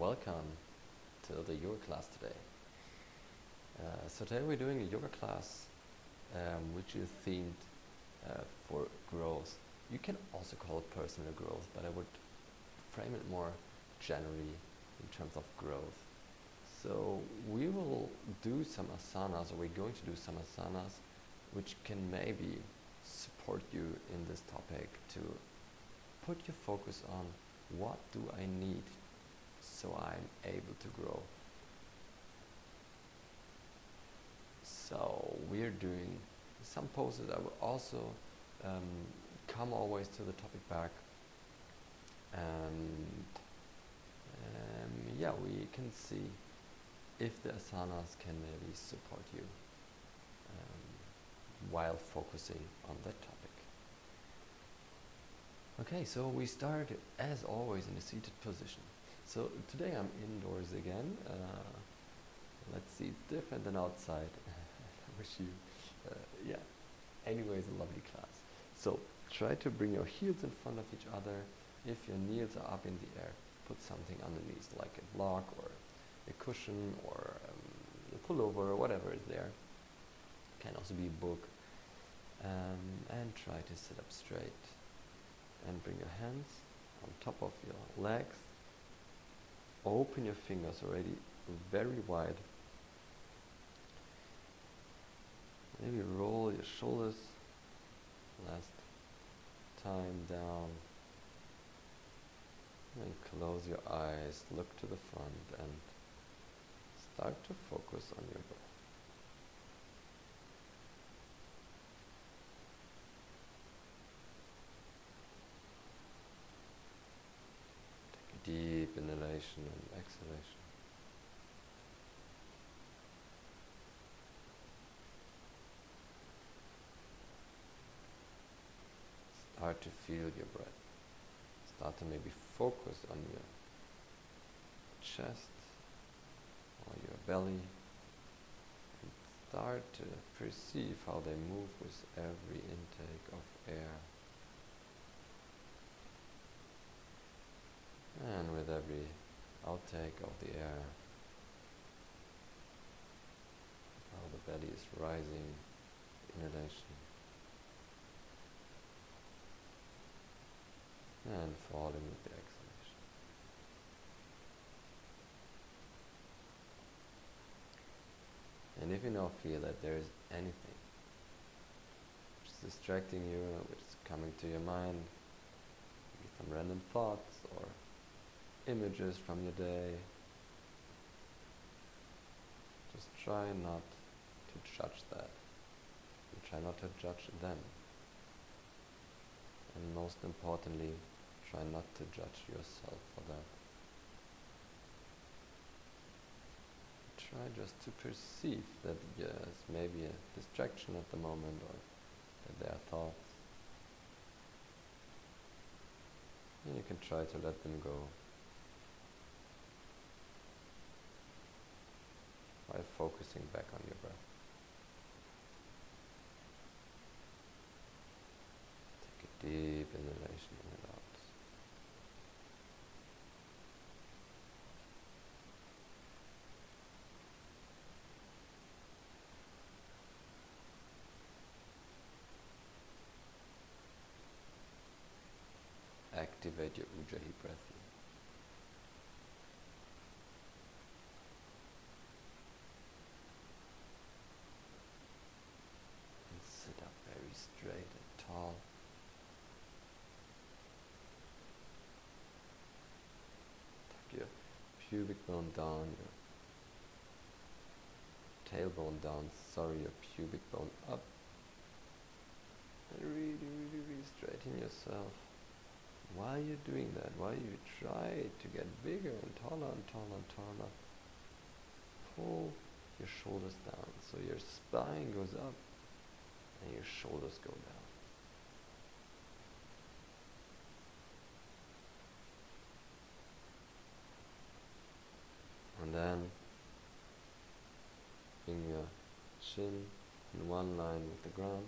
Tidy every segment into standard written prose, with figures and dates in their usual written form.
welcome to the yoga class today. So today we're doing a yoga class which is themed for growth. You can also call it personal growth, but I would frame it more generally in terms of growth. So we will do some asanas, or we're going to do some asanas which can maybe support you in this topic to put your focus on what do I need so I'm able to grow. So we're doing some poses. I will also come always to the topic back, and we can see if the asanas can maybe support you while focusing on that topic. Okay, so we start as always in a seated position. So today I'm indoors again. Let's see, it's different than outside. I wish you, anyways, a lovely class. So try to bring your heels in front of each other. If your knees are up in the air, put something underneath, like a block or a cushion or a pullover or whatever is there. Can also be a book. And try to sit up straight. And bring your hands on top of your legs. Open your fingers already very wide. Maybe roll your shoulders last time down. And close your eyes, look to the front and start to focus on your breath. Deep inhalation and exhalation. Start to feel your breath. Start to maybe focus on your chest or your belly. And start to perceive how they move with every intake of air. And with every outtake of the air, how the belly is rising, inhalation, and falling with the exhalation. And if you now feel that there is anything which is distracting you, which is coming to your mind, maybe some random thoughts or images from your day, just try not to judge that. And try not to judge them. And most importantly, try not to judge yourself for that. Try just to perceive that yes, maybe a distraction at the moment, or that there are thoughts. And you can try to let them go. While focusing back on your breath. Take a deep inhalation in and out. Activate your Ujjayi breath here. Straight and tall. Tuck your pubic bone down, your tailbone down, your pubic bone up. And really straighten yourself. While you're doing that, while you try to get bigger and taller and taller and taller, pull your shoulders down so your spine goes up and your shoulders go down. And then bring your chin in one line with the ground.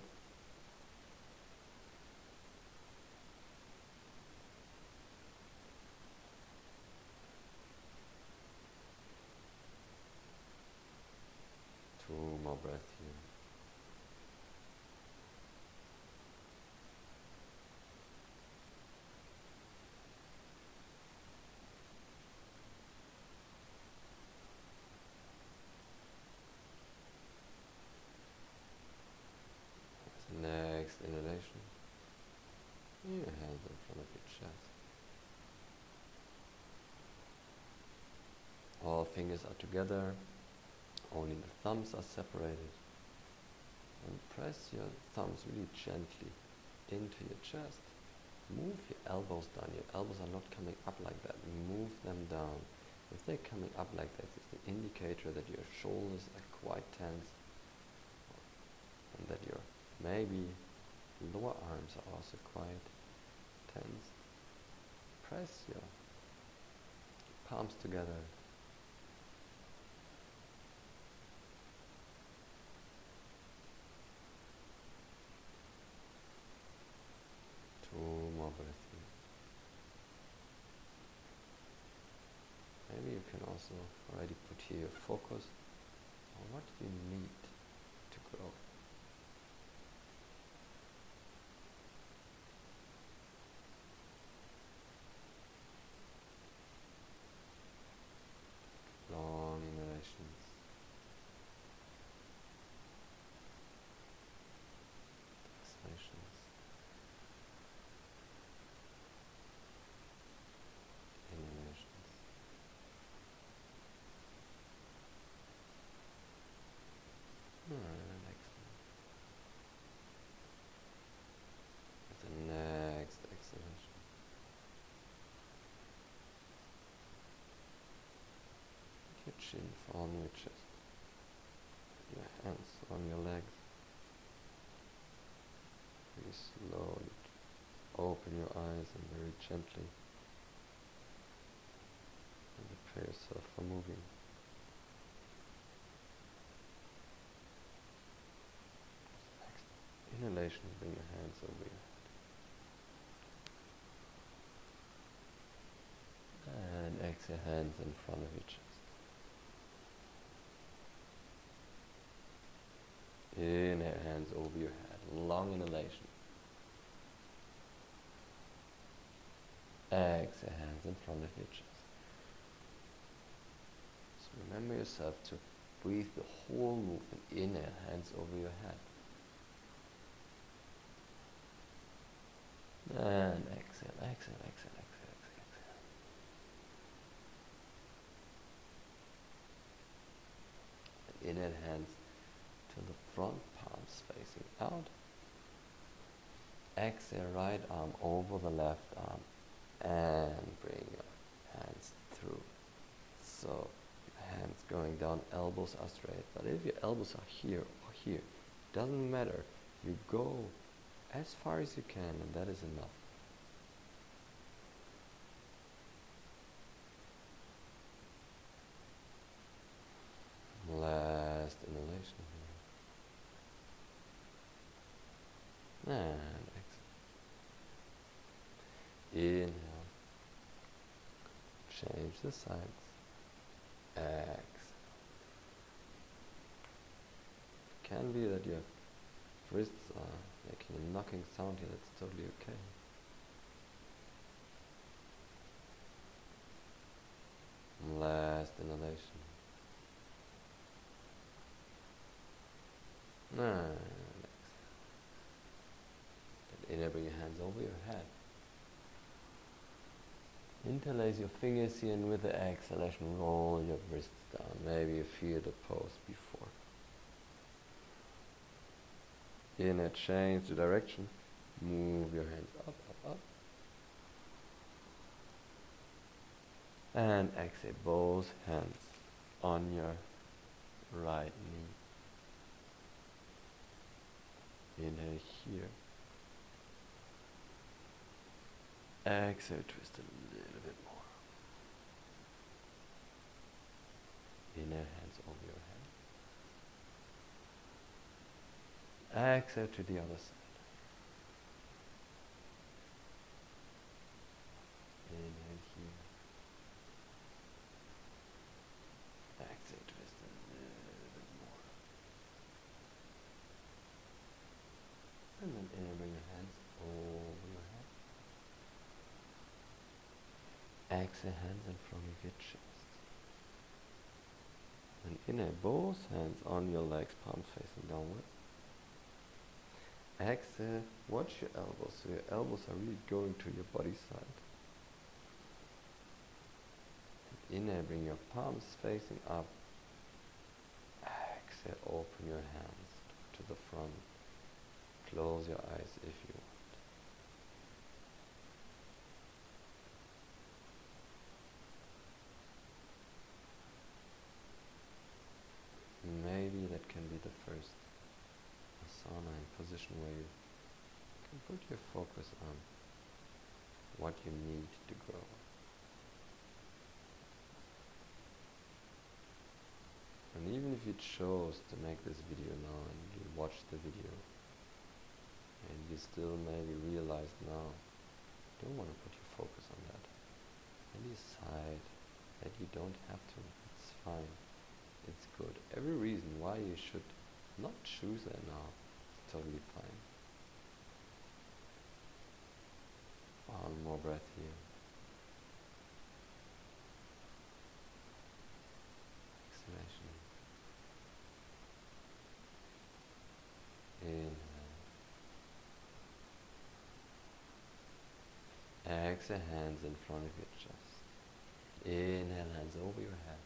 next inhalation, your hands in front of your chest. All fingers are together, only the thumbs are separated. And press your thumbs really gently into your chest. Move your elbows down. Your elbows are not coming up like that. Move them down. If they're coming up like that, it's an indicator that your shoulders are quite tense and that your maybe lower arms are also quite tense. Press your palms together. Two more breaths in. Maybe you can also already put here your focus on what you need to grow. Long inhalations. Exhalations. Inhalations. And exhale. With the next exhalation. Your chin on your chest. Your hands on your legs. Very slowly open your eyes and very gently prepare yourself for moving. Next inhalation, bring your hands over your head. And exhale, hands in front of your chest. Inhale, hands over your head. Long inhalation. Exhale, hands in front of your chest. So remember yourself to breathe the whole movement. Inhale, hands over your head. And exhale, exhale, exhale, exhale, exhale, exhale. And inhale, hands to the front, palms facing out. Exhale, right arm over the left arm and bring your hands through. So your hands going down, elbows are straight. But if your elbows are here or here, doesn't matter. You go as far as you can, and that is enough. Last inhalation here. And exhale. Inhale. Change the sides. Exhale. It can be that your wrists are making a knocking sound here. That's totally okay. Last inhalation. And exhale. Inhale, bring your hands over your head. Interlace your fingers here, and with the exhalation, roll your wrists down. Maybe you feel the pose before. Inhale, change the direction. Move your hands up, up, up. And exhale, both hands on your right knee. Inhale here. Exhale, twist a little bit more. Inhale, hands over your head. Exhale to the other side. Inhale here. Exhale, twist a little bit more. And then inhale, bring your hands over your head. Exhale, hands in front of your chest. And inhale, both hands on your legs, palms facing downwards. Exhale, watch your elbows, so your elbows are really going to your body side. And inhale, bring your palms facing up. Exhale, open your hands to the front. Close your eyes if you want. Maybe that can be the first Asana in position where you can put your focus on what you need to grow. And even if you chose to make this video now and you watch the video and you still maybe realize now you don't want to put your focus on that, and decide that you don't have to, it's fine. It's good. Every reason why you should not choose that now is totally fine. One more breath here. Exhalation. Inhale. Exhale, hands in front of your chest. Inhale, hands over your head.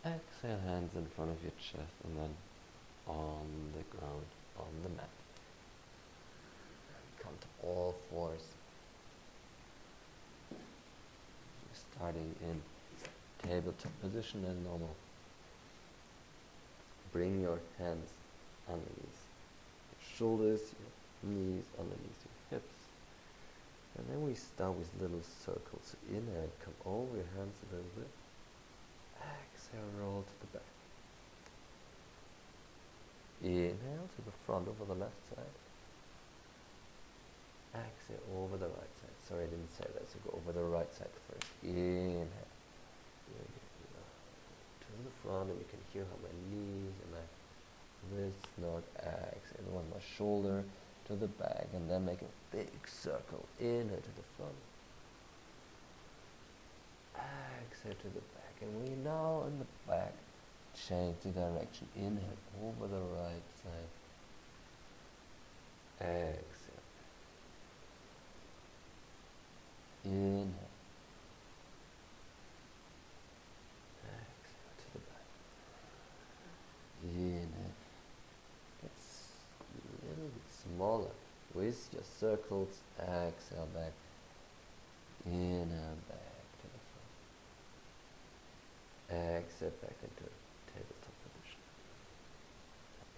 Exhale, hands in front of your chest, and then on the ground, on the mat. Come to all fours. Starting in tabletop position as normal. Bring your hands underneath your shoulders, your knees underneath your hips. And then we start with little circles. Inhale, come over your hands a little bit. Exhale, roll to the back. Inhale to the front over the left side. Exhale over the right side. Sorry, I didn't say that, so go over the right side first. Inhale. To the front, and you can hear how my knees and my wrists nod. Exhale, one more shoulder to the back, and then make a big circle. Inhale to the front. Exhale to the back. And we now in the back change the direction. Inhale over the right side. Exhale. Inhale. Exhale to the back. Inhale. It's a little bit smaller with your circles. Exhale back. Inhale back. Exhale back into tabletop position.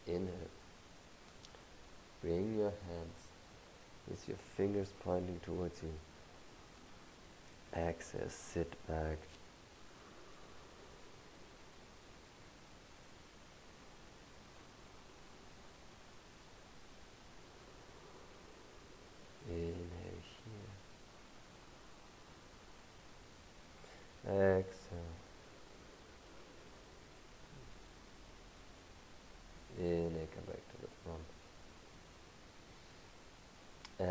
Inhale. Bring your hands with your fingers pointing towards you. Exhale, sit back. Inhale here. Exhale. Inhale, come back to the front.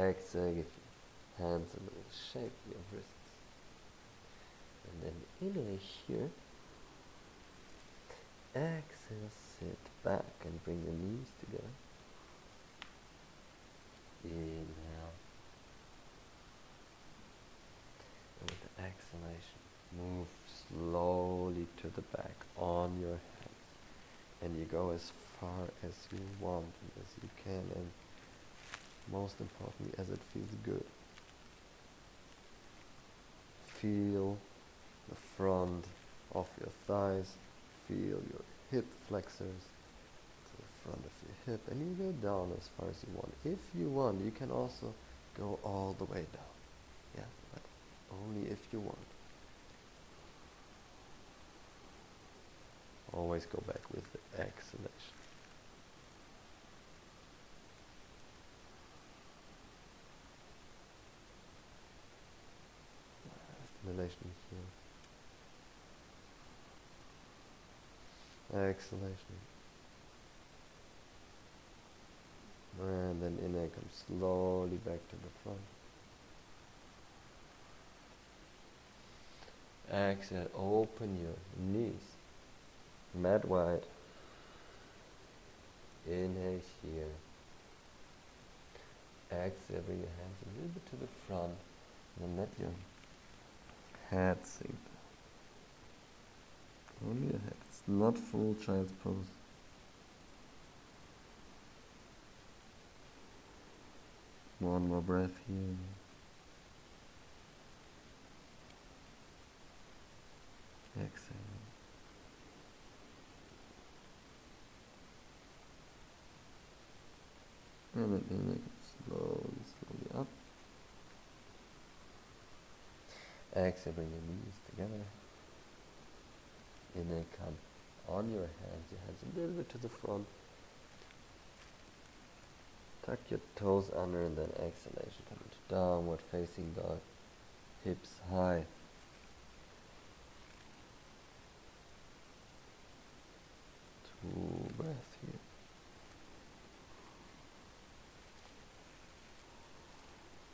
Exhale, give your hands a little shake, your wrists. And then inhale here. Exhale, sit back and bring your knees together. Inhale. And with the exhalation, move slowly to the back on your hands. And you go as far as you want and as you can, and most importantly, as it feels good. Feel the front of your thighs, feel your hip flexors to the front of your hip, and you go down as far as you want. If you want, you can also go all the way down. Yeah, but only if you want. Always go back with the exhalation. Inhalation here. Exhalation. And then inhale, come slowly back to the front. Exhale, open your knees, mat wide. Inhale here. Exhale, bring your hands a little bit to the front, and then let your head sink down. Only your head. It's not full child's pose. One more breath here. Exhale. And then inhale slowly up. Exhale, bring your knees together. Inhale, come on your hands a little bit to the front. Tuck your toes under, and then exhalation, come into downward facing dog. Hips high. Two breaths here.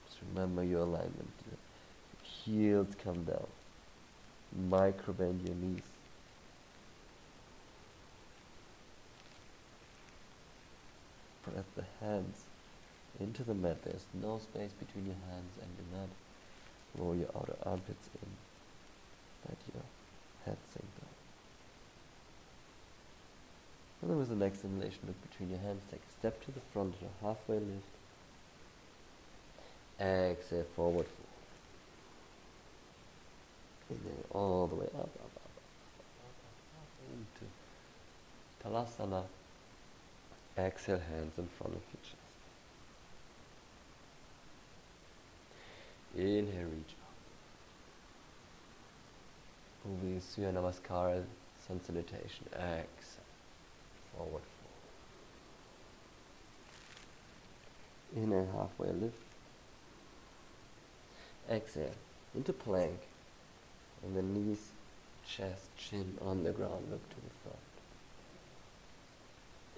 Just remember your alignment. Your heels come down. Micro bend your knees. Press the hands into the mat. There's no space between your hands and your mat. Roll your outer armpits in. Let your head sink down. And then with the next inhalation, look between your hands. Take a step to the front, a halfway lift. Exhale, forward fold. Inhale all the way up into Tadasana. Exhale, hands in front of your chest. Inhale, reach up. Moving Surya Namaskara, Sun Salutation. Exhale, forward fold. Inhale, halfway lift. Exhale, into plank. And the knees, chest, chin on the ground, look to the front.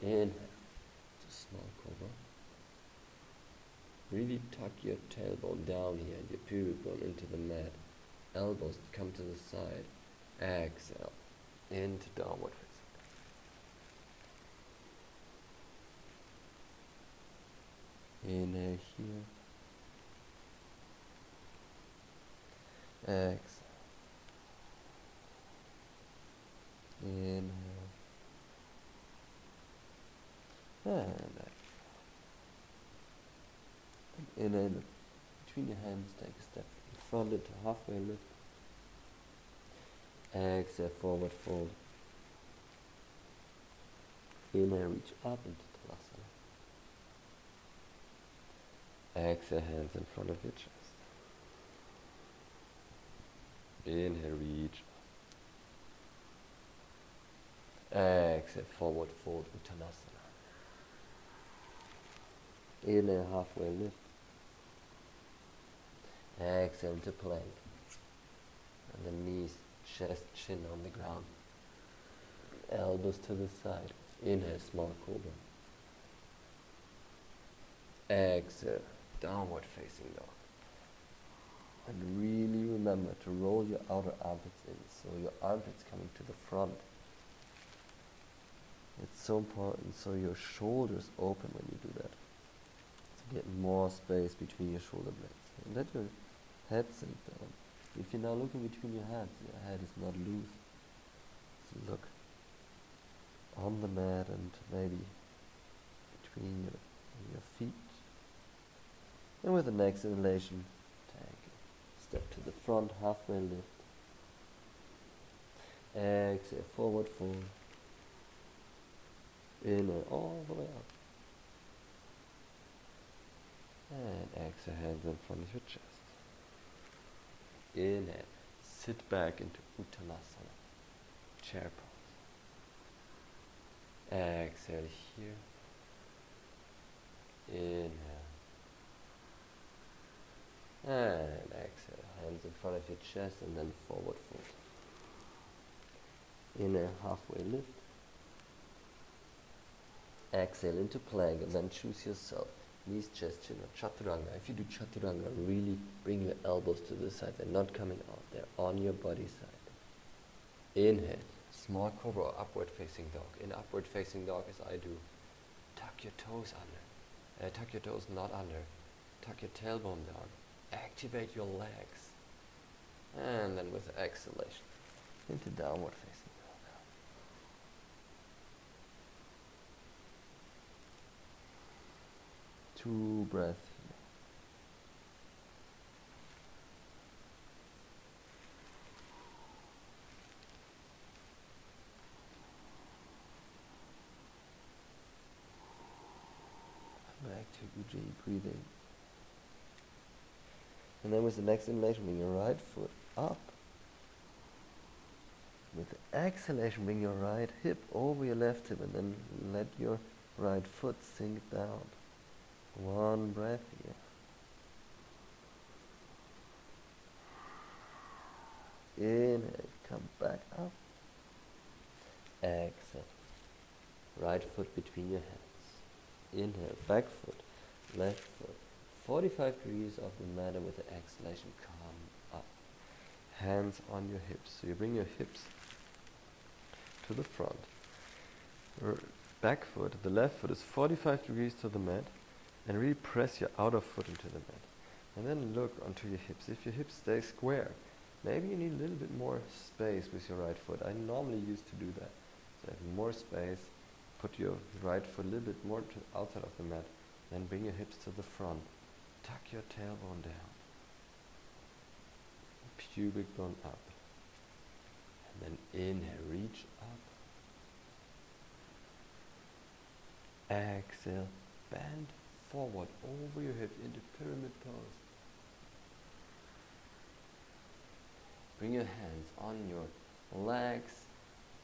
Inhale. Small cobra. Really tuck your tailbone down here and your pubic bone into the mat. Elbows come to the side. Exhale. Into downward facing. Inhale here. Exhale. Inhale. And inhale, between your hands, take a step in front into halfway lift. Exhale, forward fold. Inhale, reach up into Tadasana. Exhale, hands in front of your chest. Inhale, reach up. Exhale, forward fold, Uttanasana. Inhale, halfway lift. Exhale into plank. And the knees, chest, chin on the ground. Elbows to the side. Inhale, small cobra. Exhale, downward facing dog. And really remember to roll your outer armpits in, so your armpits coming to the front. It's so important, so your shoulders open when you do that. Get more space between your shoulder blades. And let your head sink down. If you're now looking between your hands, your head is not loose. So look on the mat and maybe between your feet. And with the next inhalation, take a step to the front, halfway lift. Exhale, forward fold. Inhale all the way up. And exhale, hands in front of your chest. Inhale, sit back into Uttanasana, chair pose. Exhale here. Inhale. And exhale, hands in front of your chest and then forward fold. Inhale, halfway lift. Exhale into plank and then choose yourself. Knees, chest, chin, or chaturanga. If you do chaturanga, really bring your elbows to the side. They're not coming out. They're on your body side. Inhale. Small cobra or upward facing dog. In upward facing dog, as I do, tuck your toes under. Tuck your toes not under. Tuck your tailbone down. Activate your legs. And then with exhalation into downward facing dog. 2 breaths here. Back to Ujjayi breathing. And then with the next inhalation, bring your right foot up. With the exhalation, bring your right hip over your left hip and then let your right foot sink down. 1 breath here. Inhale, come back up. Exhale. Right foot between your hands. Inhale, back foot, left foot. 45 degrees of the mat, and with the exhalation, come up. Hands on your hips. So you bring your hips to the front. Back foot, the left foot is 45 degrees to the mat, and really press your outer foot into the mat. And then look onto your hips. If your hips stay square, maybe you need a little bit more space with your right foot. I normally used to do that. So have more space, put your right foot a little bit more to outside of the mat, then bring your hips to the front. Tuck your tailbone down. Pubic bone up. And then inhale, reach up. Exhale, bend forward over your hips into pyramid pose. Bring your hands on your legs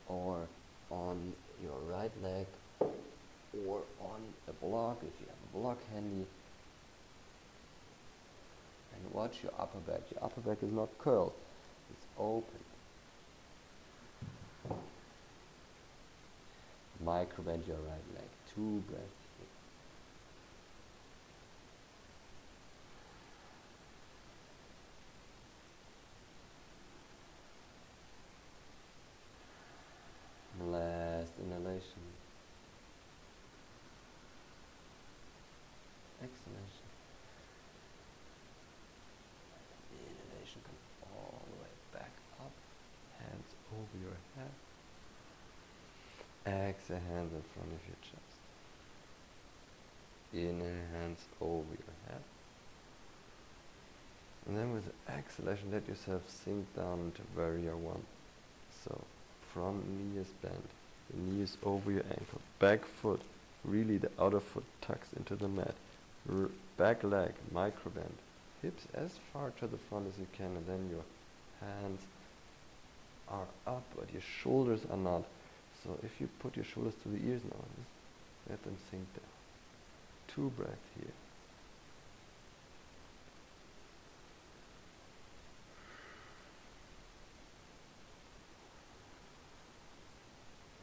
or on your right leg or on a block if you have a block handy. And watch your upper back. Your upper back is not curled, it's open. Micro bend your right leg. 2 breaths here. Last inhalation. Exhalation. Inhalation, come all the way back up. Hands over your head. Exhale, hands in front of your chest. Inhale, hands over your head. And then with the exhalation, let yourself sink down into warrior 1. So, front knee is bent, the knee is over your ankle. Back foot, really the outer foot tucks into the mat. Back leg, micro bend. Hips as far to the front as you can, and then your hands are up, but your shoulders are not. So if you put your shoulders to the ears now, let them sink down. 2 breaths here.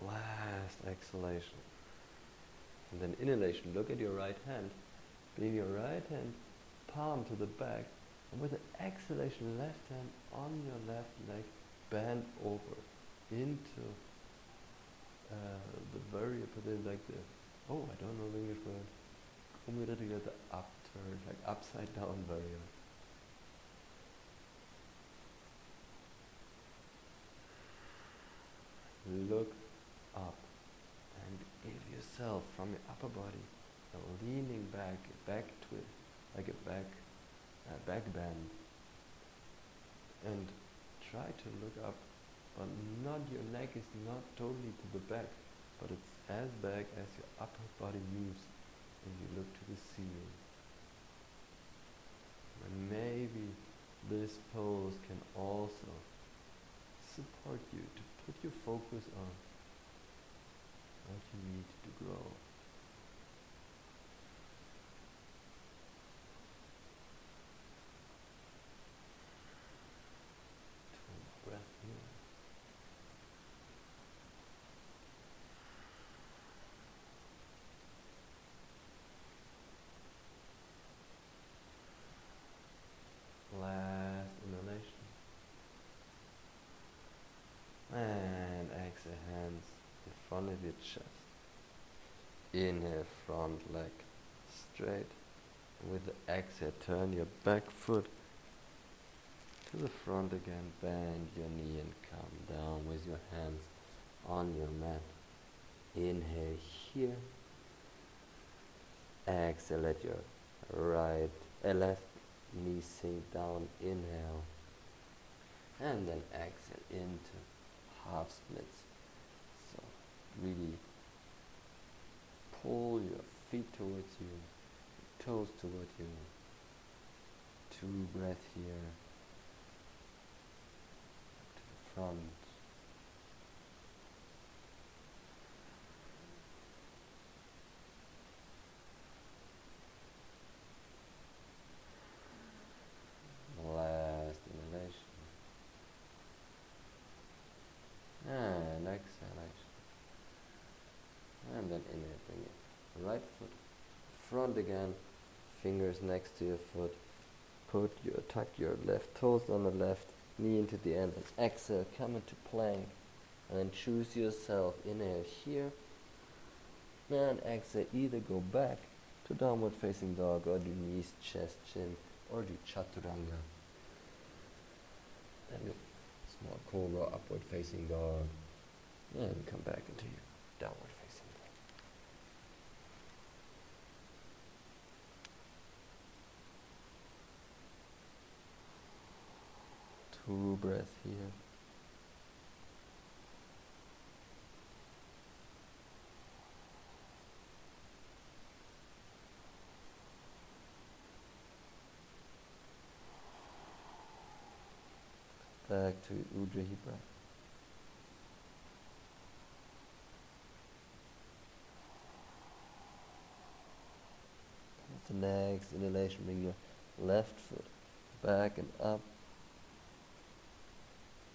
Last exhalation. And then inhalation. Look at your right hand. Bring your right hand palm to the back. And with the exhalation, left hand on your left leg, bend over into the warrior position, like the, I don't know the English word. Come together, upturn, like upside down warrior. Look up and give yourself from your upper body a leaning back twist, like a back bend. And try to look up, but not your neck is not totally to the back, but it's as back as your upper body moves and you look to the ceiling. And maybe this pose can also support you to put your focus on what you need to grow. 2 breaths here. Last inhalation. And exhale, hands in front of your chest. Inhale, front leg straight. With the exhale, turn your back foot to the front again. Bend your knee and come down with your hands on your mat. Inhale here. Exhale, let your left knee sink down. Inhale. And then exhale into half splits. So really pull your feet towards you, toes towards you. 2 breaths here. To the front. Last inhalation. And exhalation. And then inhale, bring your right foot front again, fingers next to your foot. Tuck your left toes on the left, knee into the end, and exhale, come into plank. And then choose yourself. Inhale here. And exhale, either go back to downward facing dog, or do knees, chest, chin, or do chaturanga. Then do small cobra, upward facing dog, and come back into your downward facing dog. 2 breaths here. Back to Ujjayi breath. With the next inhalation, bring your left foot back and up.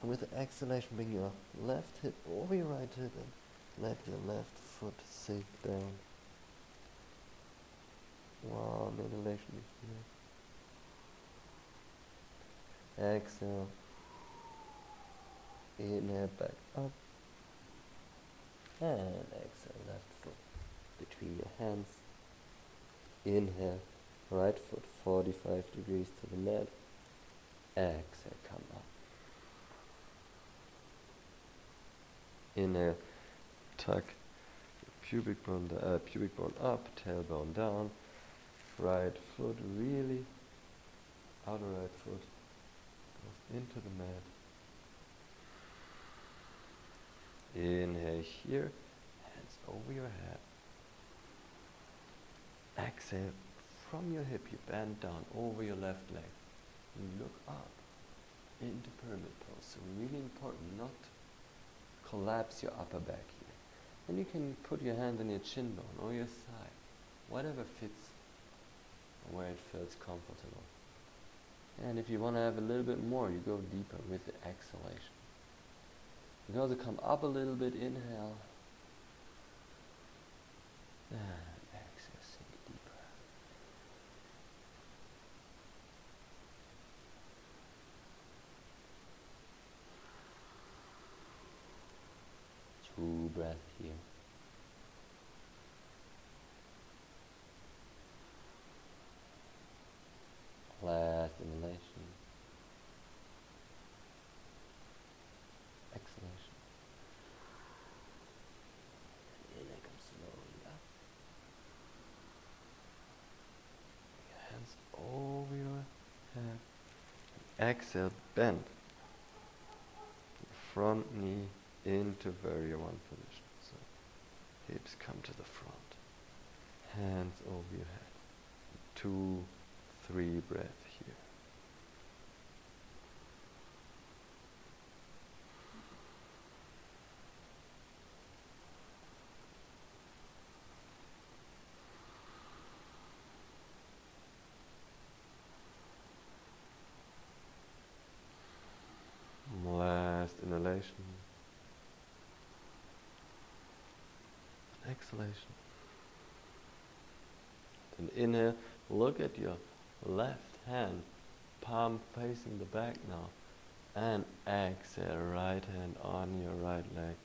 And with the exhalation, bring your left hip over your right hip and let your left foot sink down. 1 inhalation here. Exhale. Inhale, back up. And exhale, left foot between your hands. Inhale, right foot 45 degrees to the mat. Exhale, come up. Inhale, tuck pubic bone up, tailbone down. Right foot really, outer right foot goes into the mat. Inhale here, hands over your head. Exhale, from your hip you bend down over your left leg. You look up into pyramid pose. So really important not to collapse your upper back here. And you can put your hand on your chin bone or your thigh, whatever fits and where it feels comfortable. And if you want to have a little bit more, you go deeper with the exhalation. You can also come up a little bit, inhale, and exhale, sink deeper. Two breaths here. Last inhalation. Exhalation. Inhale, come slowly up. Your hands over your head. Exhale, bend. Front knee into warrior one position. So hips come to the front. Hands over your head. 2, 3 breaths here. Last inhalation. Exhalation. Then inhale, look at your left hand, palm facing the back now. And exhale, right hand on your right leg.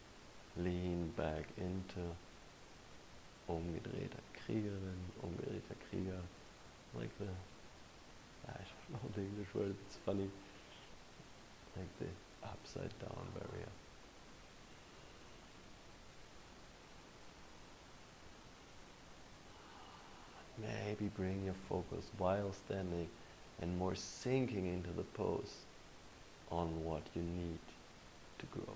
Lean back into umgedrehter Kriegerin, umgedrehter Krieger, like the, I don't know the English word, it's funny, like the upside down barrier. Maybe bring your focus while standing and more sinking into the pose on what you need to grow.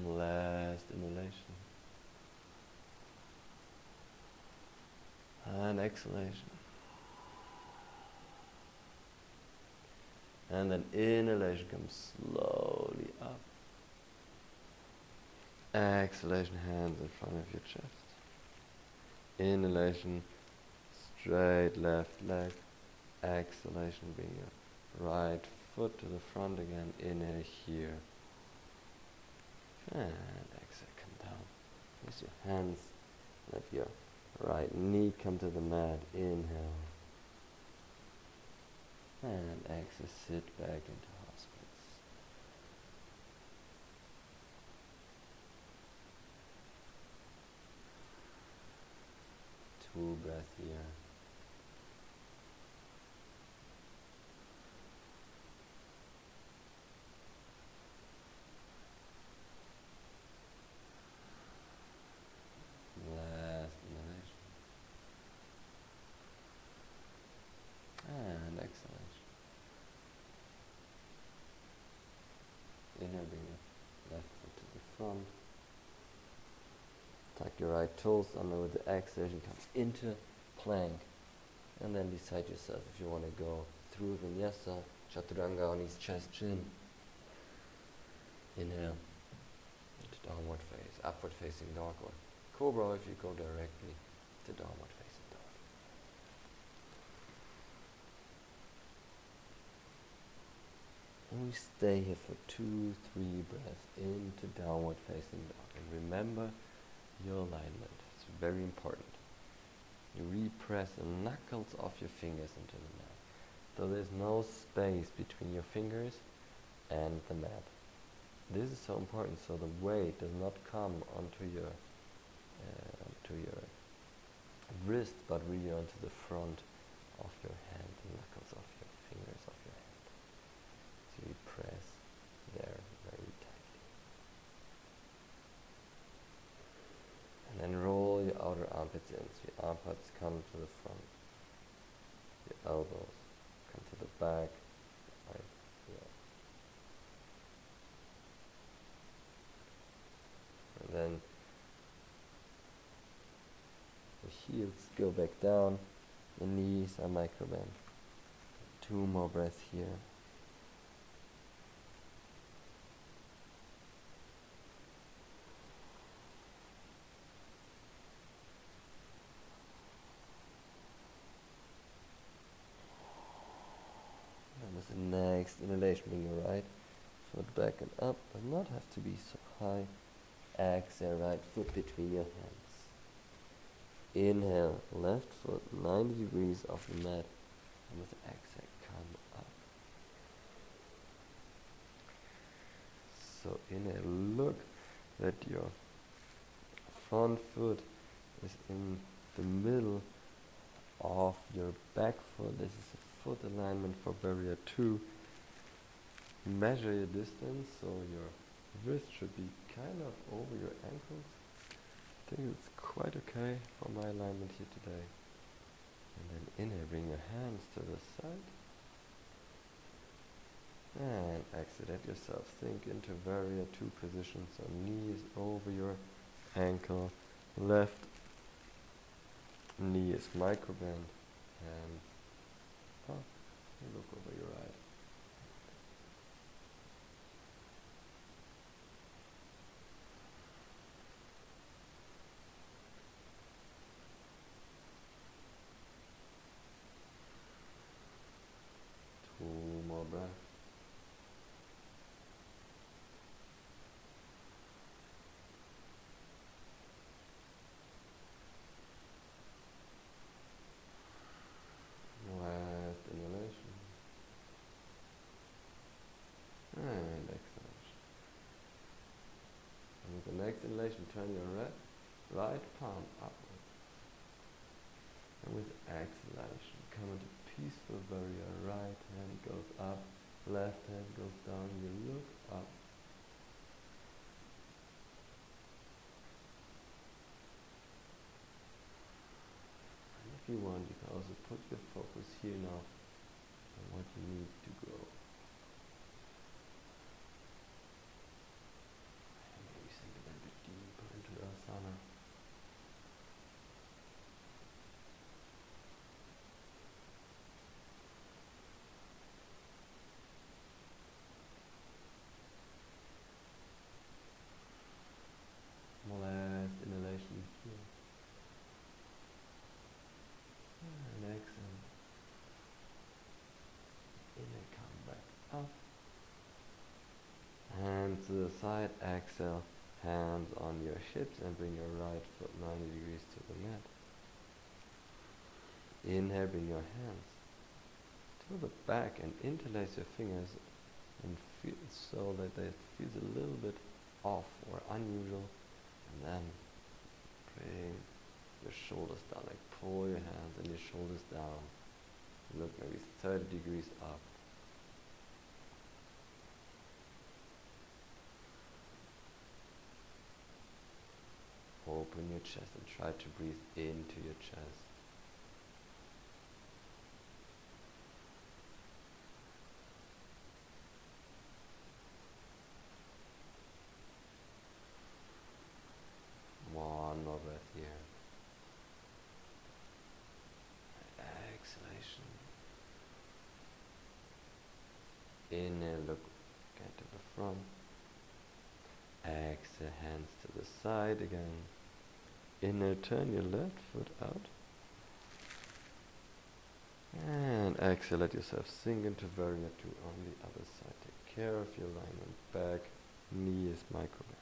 Last inhalation and exhalation, and then inhalation comes slowly up, exhalation, hands in front of your chest, inhalation, straight left leg, exhalation, bring your right foot to the front again, inhale here, and exhale, come down. Place your hands, let your right knee come to the mat, inhale. And exhale, sit back into hospice. Two breaths here. Last inhalation. And exhalation. Inhale, bring your left foot to the front. Tuck your right toes under with the exhalation, come into plank. And then decide yourself if you want to go through Vinyasa, Chaturanga on knees, chest, chin. Inhale, into downward face, upward facing dog, or cobra if you go directly to downward facing dog. And we stay here for 2-3 breaths into downward facing dog. And remember your alignment, it's very important. You repress the knuckles of your fingers into the mat. So there's no space between your fingers and the mat. This is so important, so the weight does not come onto your wrist, but really onto the front of your hand, the knuckles of your fingers of your hand. So you press there very tightly. And then roll your outer armpits in, so your armpits come to the front. Your elbows come to the back, right here. And then the heels go back down, the knees are microbend. 2 more breaths here. And with the next inhalation, bring your right foot back and up, but not have to be so high. Exhale, right foot between your hands. Inhale, left foot 90 degrees off the mat, and with the exhale, come up. So inhale, look that your front foot is in the middle of your back foot. This is a foot alignment for barrier 2. Measure your distance, so your wrist should be kind of over your ankles. I think it's quite okay for my alignment here today. And then inhale, bring your hands to the side. And exhale, let yourself sink into barrier 2 position, so knees over your ankle, left knee is microbend, and you look over your right. Two more breaths. turn your right palm upward. And with exhalation, come into peaceful warrior. Right hand goes up, left hand goes down. You look up. And if you want, you can also put your focus here now on what you need to grow. And maybe sink a little bit deeper into Asana. Last inhalation here. And exhale. Inhale, come back up. Hands to the side, exhale. Hands on your hips and bring your right foot 90 degrees to the mat. Inhale, bring your hands to the back and interlace your fingers and feel so that it feels a little bit off or unusual. And then bring your shoulders down, like pull your hands and your shoulders down. Look maybe 30 degrees up. Open your chest and try to breathe into your chest. One more breath here. Exhalation. Inhale, look again to the front. Exhale, hands to the side again. Inhale, turn your left foot out. And exhale, let yourself sink into Warrior 2 on the other side. Take care of your alignment. Back, knee is micro-bend.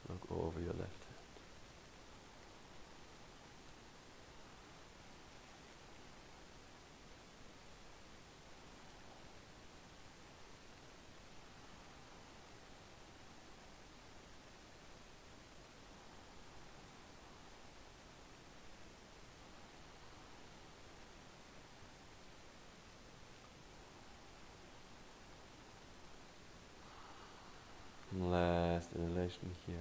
Look over your left hand. Last inhalation here.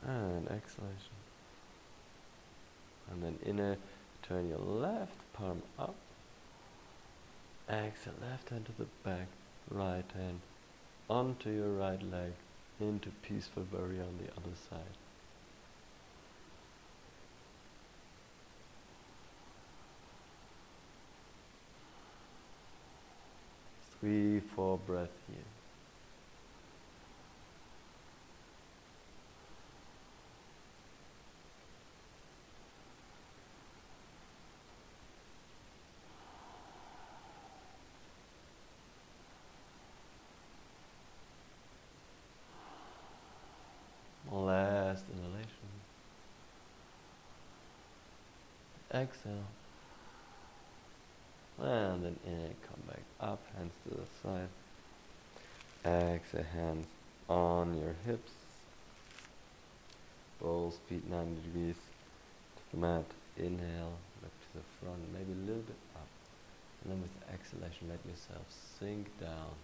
And exhalation. And then inhale, turn your left palm up. Exhale, left hand to the back, right hand onto your right leg, into peaceful warrior on the other side. 3-4 breaths here. Last inhalation. Exhale. And then inhale, come back up, hands to the side. Exhale, hands on your hips. Both feet 90 degrees to the mat. Inhale, look to the front, maybe a little bit up. And then with exhalation, let yourself sink down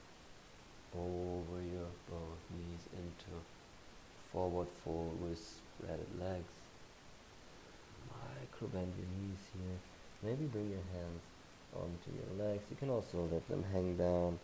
over your both knees into forward fold with spreaded legs. Micro bend your knees here. Maybe bring your hands onto your legs. You can also let them hang down.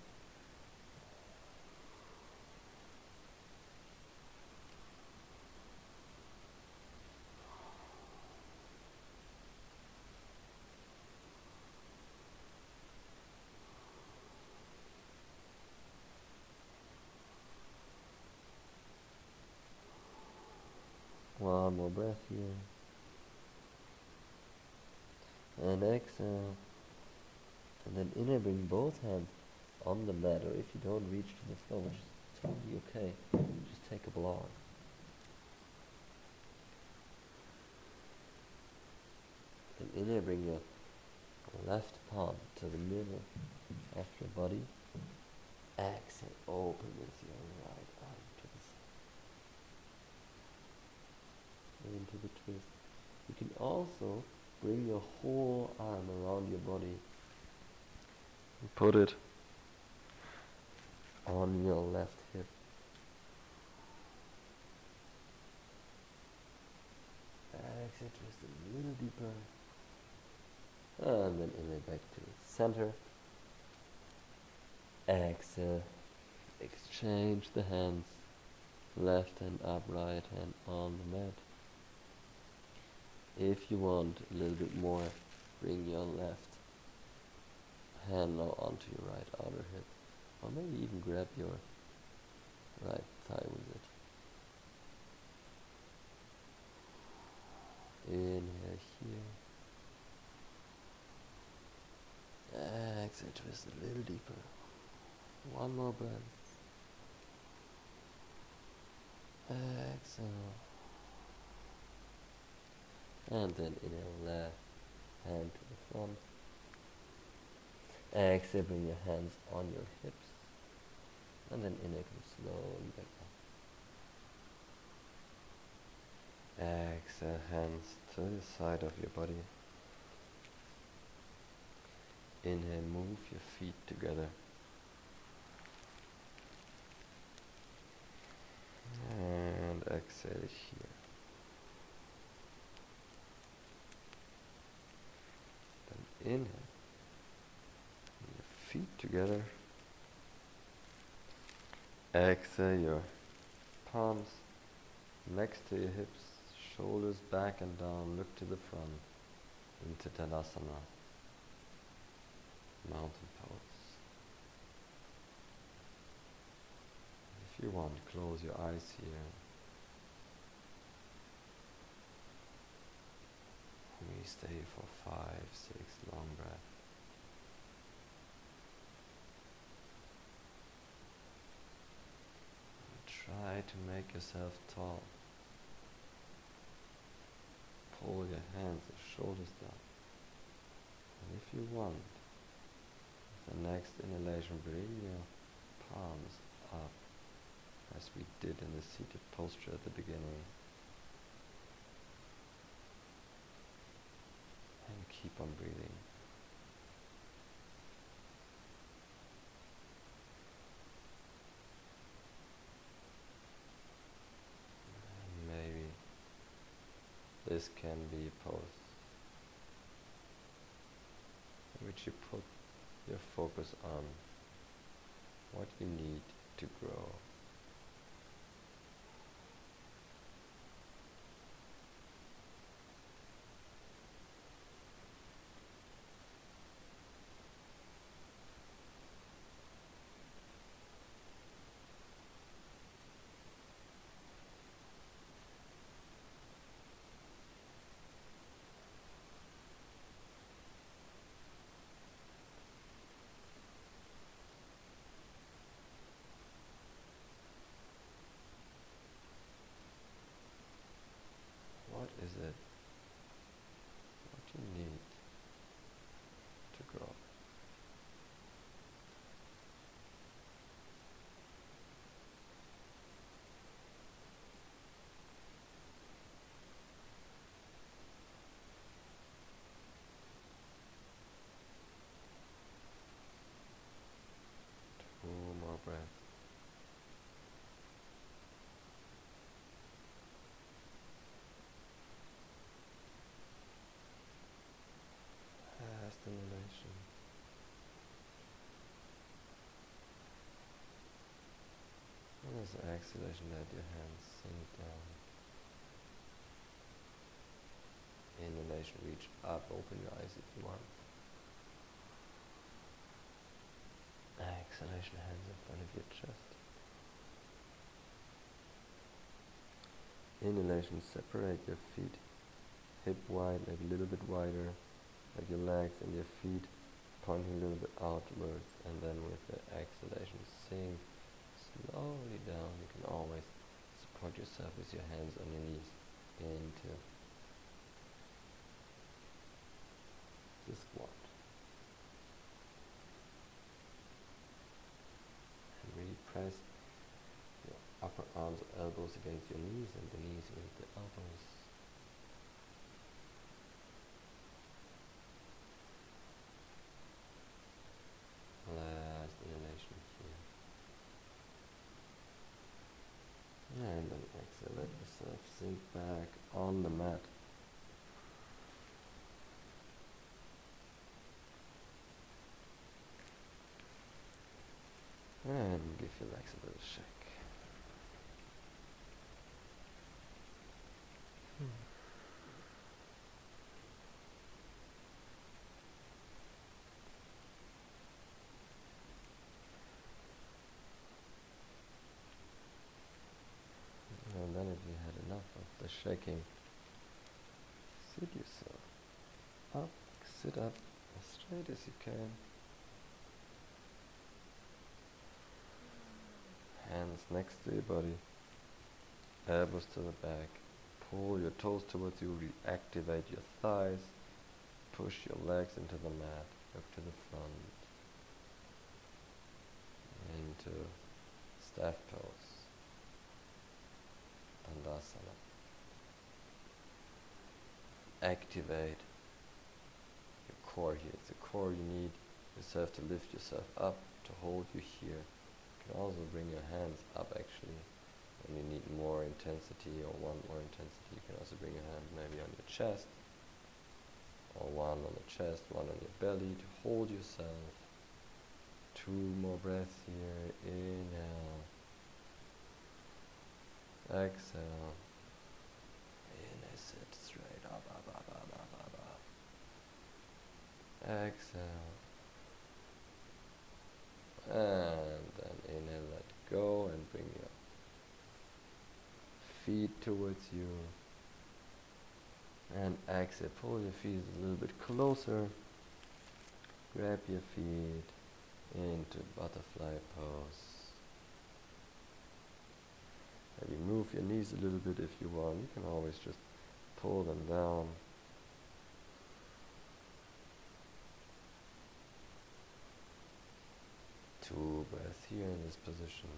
One more breath here. And exhale. And then inhale, bring both hands on the mat, or if you don't reach to the floor, which is totally okay, just take a block. Inhale, bring your left palm to the middle of your body. Exhale, open with your right arm to the side. Into the twist. You can also bring your whole arm around your body. And put it on your left hip. Exhale, twist a little deeper. And then inhale back to the center. Exhale, exchange the hands. Left hand up, right hand on the mat. If you want a little bit more, bring your left hand now onto your right outer hip. Or maybe even grab your right thigh with it. Inhale here. Exhale, twist a little deeper. One more breath. Exhale. And then inhale, left hand to the front. Exhale, bring your hands on your hips. And then inhale, come slowly back up. Exhale, hands to the side of your body. Inhale, move your feet together. And exhale here. Then inhale, your feet together. Exhale, your palms next to your hips, shoulders back and down, look to the front, into Tadasana, mountain pose. If you want, close your eyes here. We stay for 5, 6 long breaths. Try to make yourself tall. Pull your hands and shoulders down. And if you want, the next inhalation, bring your palms up, as we did in the seated posture at the beginning. And keep on breathing. And maybe this can be a pose in which you put your focus on what you need to grow. What is it what you need to grow? Two more breaths. Stimulation. And as the exhalation, let your hands sink down. Inhalation, reach up, open your eyes if you want. Exhalation, hands in front of your chest. Inhalation, separate your feet hip wide, maybe a little bit wider. Like your legs and your feet pointing a little bit outwards, and then with the exhalation sink slowly down. You can always support yourself with your hands on your knees into palms, elbows against your knees and the knees with the elbows. Last inhalation here. And then exhale, let yourself sink back on the mat. And give your legs a little shake. And then if you had enough of the shaking, sit yourself up, sit up as straight as you can. Hands next to your body, elbows to the back, pull your toes towards you, reactivate your thighs, push your legs into the mat, up to the front, into staff pose, Tadasana. Activate your core here. It's the core you need yourself to lift yourself up, to hold you here. You can also bring your hands up actually. When you need more intensity or want more intensity, you can also bring your hand maybe on your chest, or one on the chest, one on your belly to hold yourself. 2 more breaths here. Inhale. Exhale. Inhale, sit straight up, up, up, up, up, up, up. Exhale. And then inhale, let go and bring your feet towards you. And exhale, pull your feet a little bit closer. Grab your feet into butterfly pose. Maybe move your knees a little bit if you want. You can always just pull them down. Two breaths here in this position.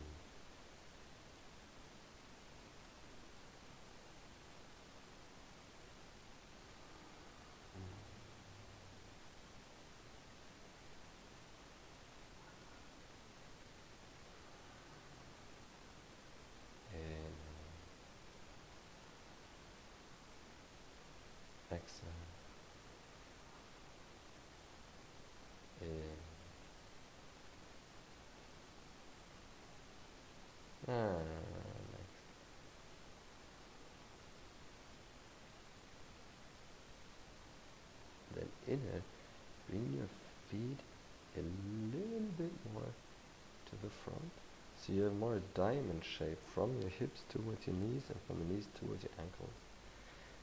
Exhale. In. Next. Then inhale. Bring your feet a little bit more to the front. So you have more a diamond shape from your hips towards your knees and from the knees towards your ankles.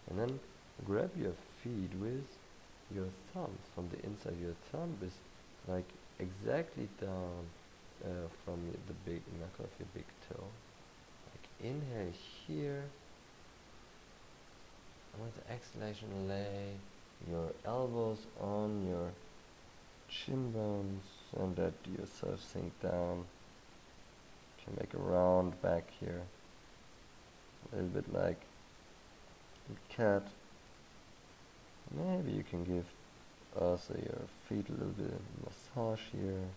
And then grab your feet with your thumbs from the inside. Your thumb is like exactly down from the big knuckle of your big toe. Like inhale here, and with the exhalation lay your elbows on your shin bones and let yourself sink down. You can make a round back here, a little bit like a cat. Maybe you can give also your feet a little bit of massage here.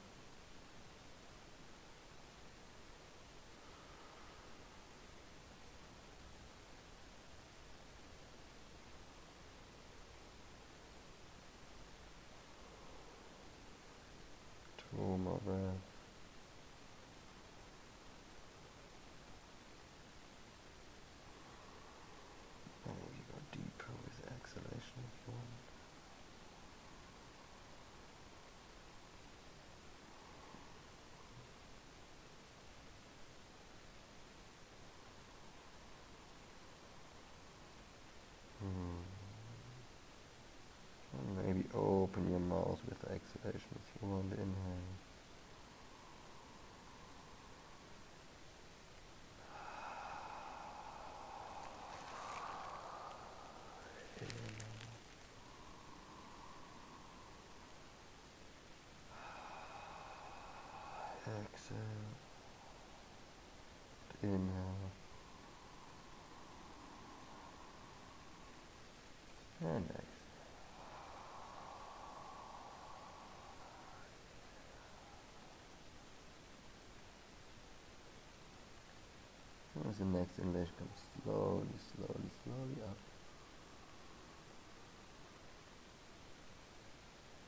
Two more breaths. Maybe go deeper with exhalation if you want. And maybe open your mouth with exhalation if you want. Inhale. Exhale. Inhale. next inhalation comes slowly, slowly, slowly up.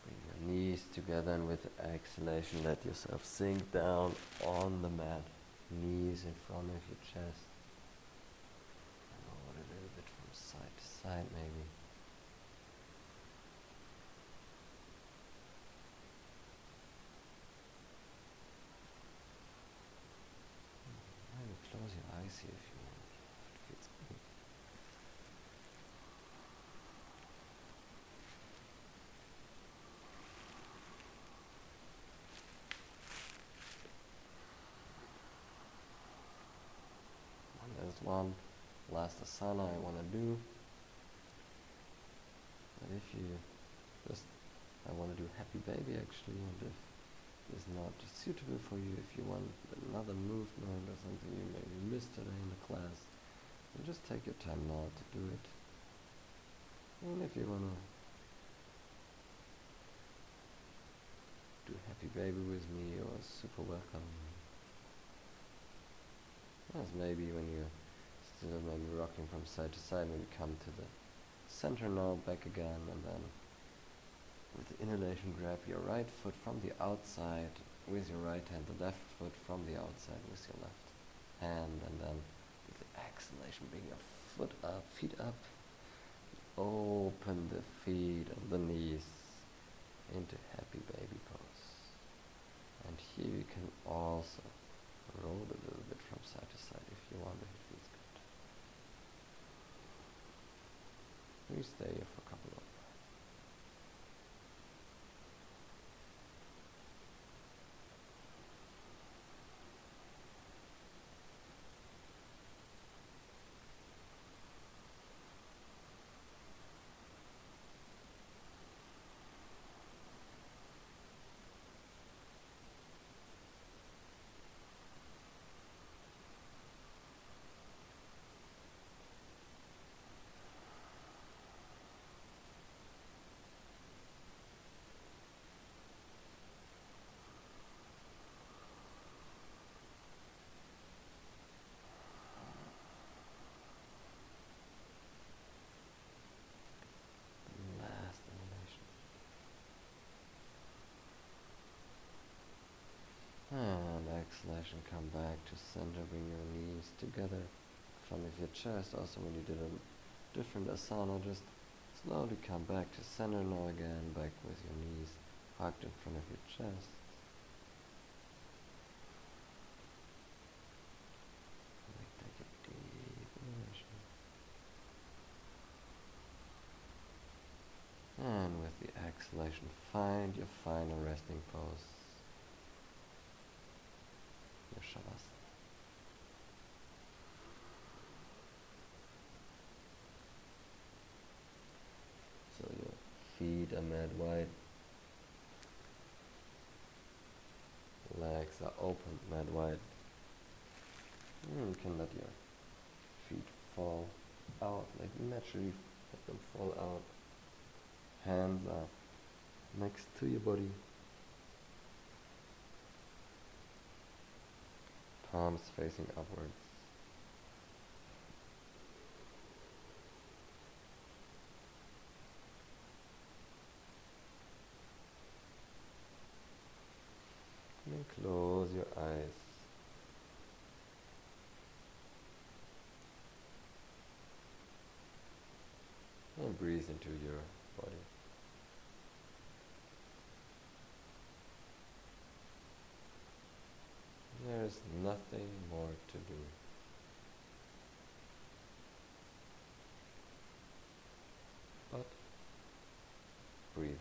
Bring your knees together, and with exhalation let yourself sink down on the mat. Knees in front of your chest. And roll it a little bit from side to side maybe. Maybe close your eyes here if you want. It feels good. And there's one last asana I want to do. But if you just, I want to do happy baby actually, and if it's not suitable for you, if you want another movement or something you maybe missed today in the class, then just take your time now to do it. And if you want to do happy baby with me, you're super welcome. As maybe when you're still maybe rocking from side to side, maybe come to the center now, back again, and then with the inhalation grab your right foot from the outside with your right hand, the left foot from the outside with your left hand, and then with the exhalation bring your foot up, feet up, open the feet and the knees into happy baby pose. And here you can also roll a little bit from side to side if you want, if it feels good. We stay here for a couple of breaths. Last inhalation. And exhalation, come back to center, bring your knees together in front of your chest. Also when you did a different asana, just slowly come back to center now again, back with your knees hugged in front of your chest. Take a deep inhalation. And with the exhalation, find your final resting pose, your shavasana. So your feet are mad wide, legs are open, mad wide. You can let your feet fall out, like naturally let them fall out. Hands are next to your body. Palms facing upwards. And then close your eyes. And breathe into your body. There is nothing more to do. But breathing.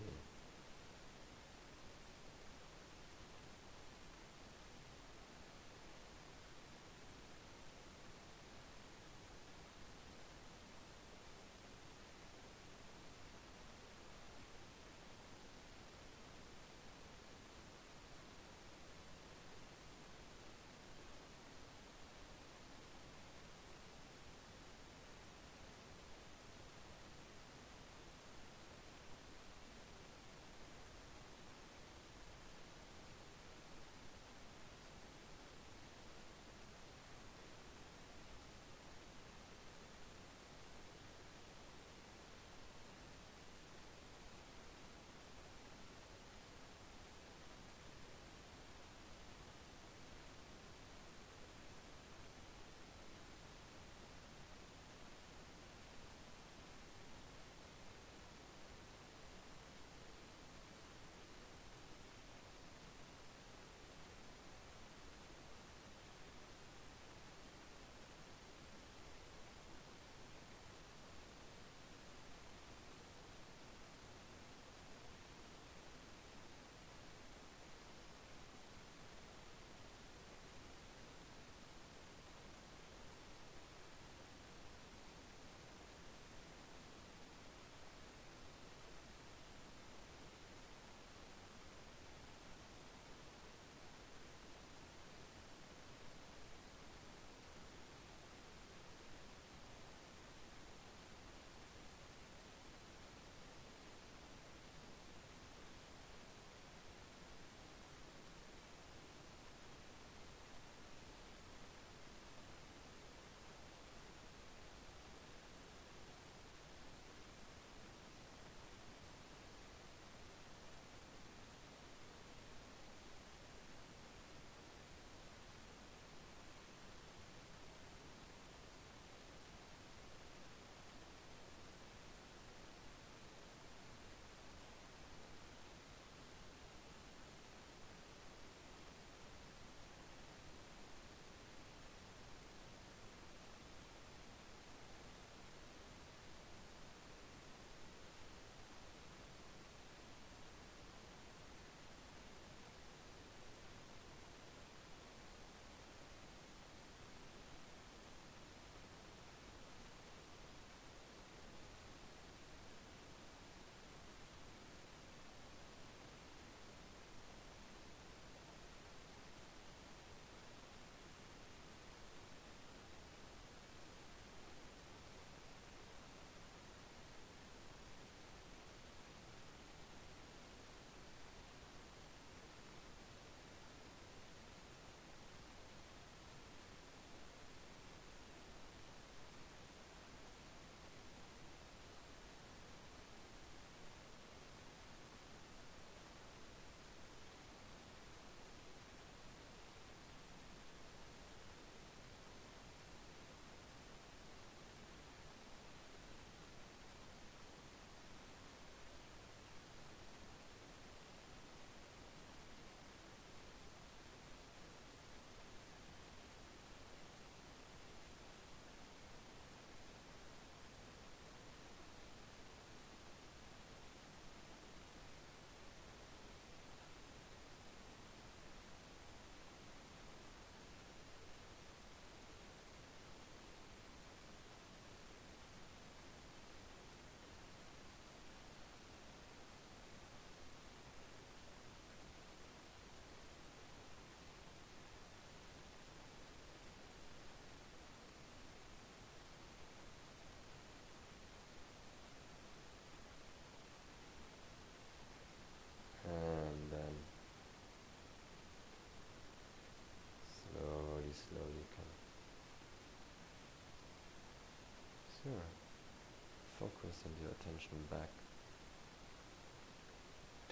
send your attention back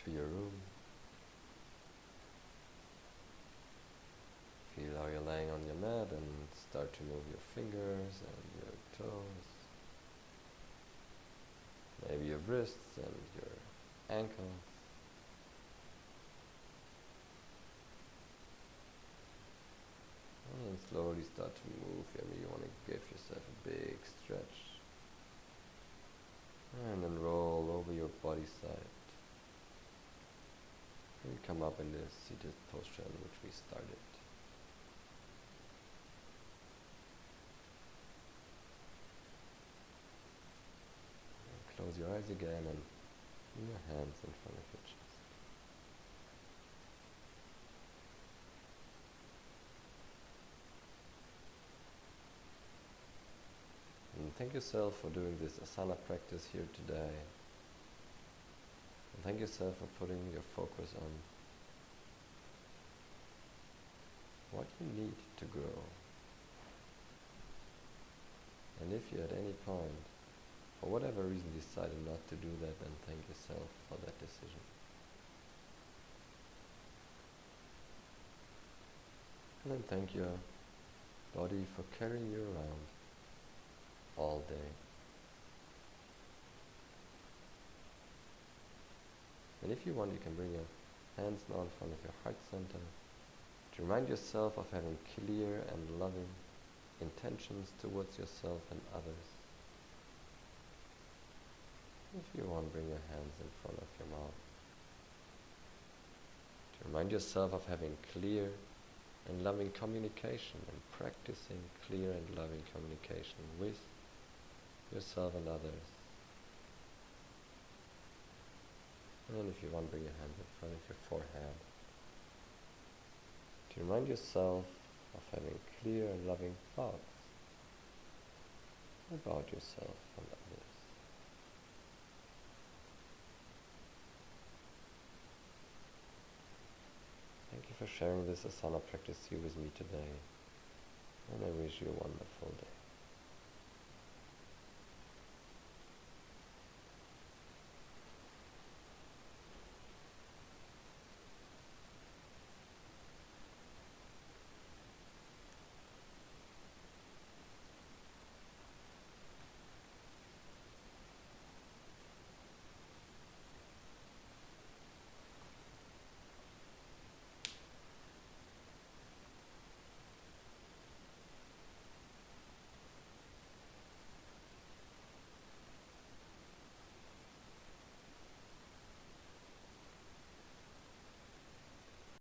to your room. Feel how you're laying on your mat and start to move your fingers and your toes. Maybe your wrists and your ankles. And slowly start to move. Maybe you want to give yourself a big stretch. And then roll over your body side. And come up in the seated posture in which we started. And close your eyes again and bring your hands in front of your chest. And thank yourself for doing this Asana practice here today. And thank yourself for putting your focus on what you need to grow. And if you at any point, for whatever reason, decided not to do that, then thank yourself for that decision. And then thank your body for carrying you around all day. And if you want, you can bring your hands now in front of your heart center to remind yourself of having clear and loving intentions towards yourself and others. If you want, bring your hands in front of your mouth to remind yourself of having clear and loving communication and practicing clear and loving communication with yourself and others. And then if you want, bring your hands in front of your forehead to remind yourself of having clear and loving thoughts about yourself and others. Thank you for sharing this Asana practice here with me today, and I wish you a wonderful day.